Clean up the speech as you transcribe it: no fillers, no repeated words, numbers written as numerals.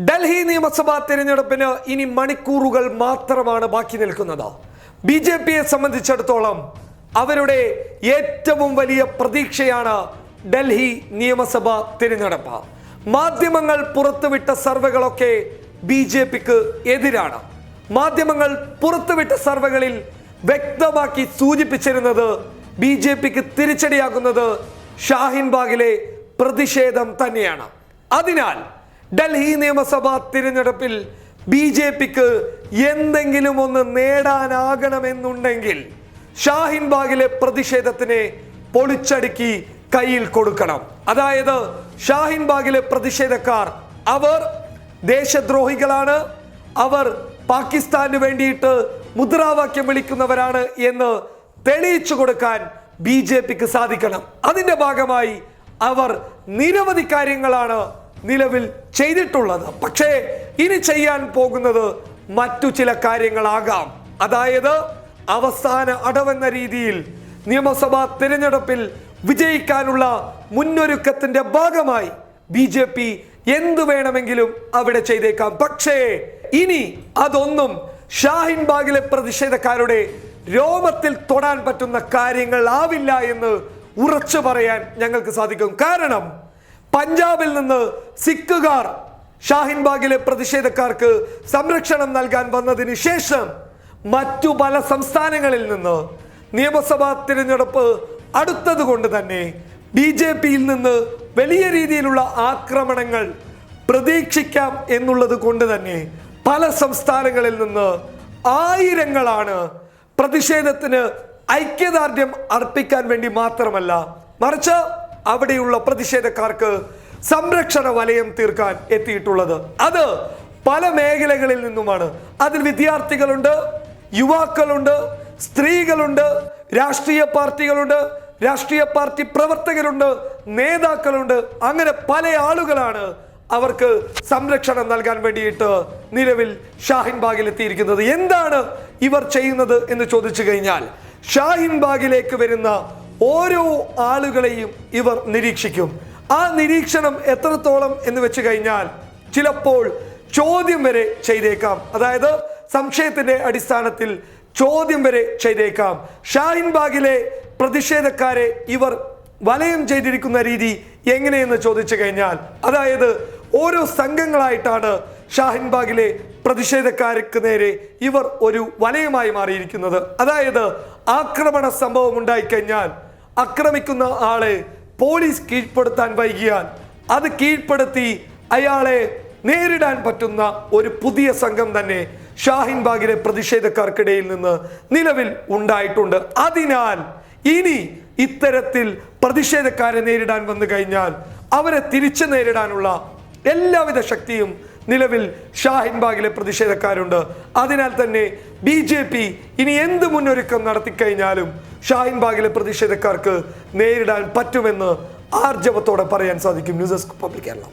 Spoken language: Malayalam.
ഡൽഹി നിയമസഭാ തിരഞ്ഞെടുപ്പിന് ഇനി മണിക്കൂറുകൾ മാത്രമാണ് ബാക്കി നിൽക്കുന്നത്. ബിജെപിയെ സംബന്ധിച്ചിടത്തോളം അവരുടെ ഏറ്റവും വലിയ പ്രതീക്ഷയാണ് ഡൽഹി നിയമസഭാ തിരഞ്ഞെടുപ്പ്. മാധ്യമങ്ങൾ പുറത്തുവിട്ട സർവേകളൊക്കെ ബിജെപിക്ക് എതിരാണ്. മാധ്യമങ്ങൾ പുറത്തുവിട്ട സർവേകളിൽ വ്യക്തമാക്കി സൂചിപ്പിച്ചിരുന്നത് ബിജെപിക്ക് തിരിച്ചടിയാകുന്നത് ഷാഹിൻ ബാഗിലെ പ്രതിഷേധം തന്നെയാണ്. അതിനാൽ ഡൽഹി നിയമസഭാ തിരഞ്ഞെടുപ്പിൽ ബിജെപിക്ക് എന്തെങ്കിലും ഒന്ന് നേടാനാകണമെന്നുണ്ടെങ്കിൽ ഷാഹിൻ ബാഗിലെ പ്രതിഷേധത്തിനെ പൊളിച്ചടുക്കി കയ്യിൽ കൊടുക്കണം. അതായത് ഷാഹിൻ ബാഗിലെ പ്രതിഷേധക്കാർ അവർ ദേശദ്രോഹികളാണ്, അവർ പാകിസ്ഥാന് വേണ്ടിയിട്ട് മുദ്രാവാക്യം വിളിക്കുന്നവരാണ് എന്ന് തെളിയിച്ചു കൊടുക്കാൻ ബിജെപിക്ക് സാധിക്കണം. അതിന്റെ ഭാഗമായി അവർ നിരവധി കാര്യങ്ങളാണ് നിലവിൽ ചെയ്തിട്ടുള്ളത്. പക്ഷേ ഇനി ചെയ്യാൻ പോകുന്നത് മറ്റു ചില കാര്യങ്ങളാകാം. അതായത് അവസാന അടവെന്ന രീതിയിൽ നിയമസഭാ തിരഞ്ഞെടുപ്പിൽ വിജയിക്കാനുള്ള മുന്നൊരുക്കത്തിന്റെ ഭാഗമായി ബിജെപി എന്തു വേണമെങ്കിലും അവിടെ ചെയ്തേക്കാം. പക്ഷേ ഇനി അതൊന്നും ഷാഹിൻ ബാഗിലെ പ്രതിഷേധക്കാരുടെ രോമത്തിൽ തൊടാൻ പറ്റുന്ന കാര്യങ്ങൾ ആവില്ല എന്ന് ഉറച്ചു പറയാൻ ഞങ്ങൾക്ക് സാധിക്കും. കാരണം പഞ്ചാബിൽ നിന്ന് സിഖുകാർ ഷാഹിൻ ബാഗിലെ പ്രതിഷേധക്കാർക്ക് സംരക്ഷണം നൽകാൻ വന്നതിന് ശേഷം മറ്റു പല സംസ്ഥാനങ്ങളിൽ നിന്ന് നിയമസഭാ തിരഞ്ഞെടുപ്പ് അടുത്തത് കൊണ്ട് തന്നെ ബിജെപിയിൽ നിന്ന് വലിയ രീതിയിലുള്ള ആക്രമണങ്ങൾ പ്രതീക്ഷിക്കാം എന്നുള്ളത് കൊണ്ട് തന്നെ പല സംസ്ഥാനങ്ങളിൽ നിന്ന് ആയിരങ്ങളാണ് പ്രതിഷേധത്തിന് ഐക്യദാർഢ്യം അർപ്പിക്കാൻ വേണ്ടി മാത്രമല്ല, മറിച്ച് അവിടെയുള്ള പ്രതിഷേധക്കാർക്ക് സംരക്ഷണ വലയം തീർക്കാൻ എത്തിയിട്ടുള്ളത്. അത് പല മേഖലകളിൽ നിന്നുമാണ്. അതിൽ വിദ്യാർത്ഥികളുണ്ട്, യുവാക്കളുണ്ട്, സ്ത്രീകളുണ്ട്, രാഷ്ട്രീയ പാർട്ടികളുണ്ട്, രാഷ്ട്രീയ പാർട്ടി പ്രവർത്തകരുണ്ട്, നേതാക്കളുണ്ട്. അങ്ങനെ പല ആളുകളാണ് അവർക്ക് സംരക്ഷണം നൽകാൻ വേണ്ടിയിട്ട് നിലവിൽ ഷാഹിൻ ബാഗിൽ എത്തിയിരിക്കുന്നത്. എന്താണ് ഇവർ ചെയ്യുന്നത് എന്ന് ചോദിച്ചു കഴിഞ്ഞാൽ, ഷാഹിൻ ബാഗിലേക്ക് വരുന്ന ഓരോ ആളുകളെയും ഇവർ നിരീക്ഷിക്കും. ആ നിരീക്ഷണം എത്രത്തോളം എന്ന് വെച്ച് കഴിഞ്ഞാൽ ചിലപ്പോൾ ചോദ്യം വരെ ചെയ്തേക്കാം. അതായത് സംശയത്തിന്റെ അടിസ്ഥാനത്തിൽ ചോദ്യം വരെ ചെയ്തേക്കാം. ഷാഹിൻ ബാഗിലെ പ്രതിഷേധക്കാരെ ഇവർ വലയം ചെയ്തിരിക്കുന്ന രീതി എങ്ങനെയെന്ന് ചോദിച്ചു കഴിഞ്ഞാൽ, അതായത് ഓരോ സംഘങ്ങളായിട്ടാണ് ഷാഹിൻ ബാഗിലെ പ്രതിഷേധക്കാർക്ക് നേരെ ഇവർ ഒരു വലയമായി മാറിയിരിക്കുന്നത്. അതായത് ആക്രമണ സംഭവം ഉണ്ടായിക്കഴിഞ്ഞാൽ ആക്രമിക്കുന്ന ആളെ പോലീസ് കീഴ്പ്പെടുത്താൻ വൈകിയാൽ അത് കീഴ്പ്പെടുത്തി അയാളെ നേരിടാൻ പറ്റുന്ന ഒരു പുതിയ സംഘം തന്നെ ഷാഹിൻ ബാഗിലെ പ്രതിഷേധക്കാർക്കിടയിൽ നിന്ന് നിലവിൽ ഉണ്ടായിട്ടുണ്ട്. അതിനാൽ ഇനി ഇത്തരത്തിൽ പ്രതിഷേധക്കാരെ നേരിടാൻ വന്നു കഴിഞ്ഞാൽ അവരെ തിരിച്ചു നേരിടാനുള്ള എല്ലാവിധ ശക്തിയും നിലവിൽ ഷാഹിൻ ബാഗിലെ പ്രതിഷേധക്കാരുണ്ട്. അതിനാൽ തന്നെ ബിജെപി ഇനി എന്ത് മുന്നൊരുക്കം നടത്തിക്കഴിഞ്ഞാലും ഷാഹിൻ ബാഗിലെ പ്രതിഷേധക്കാർക്ക് നേരിടാൻ പറ്റുമെന്ന് ആർജവത്തോടെ പറയാൻ സാധിക്കും. News desk public Kerala.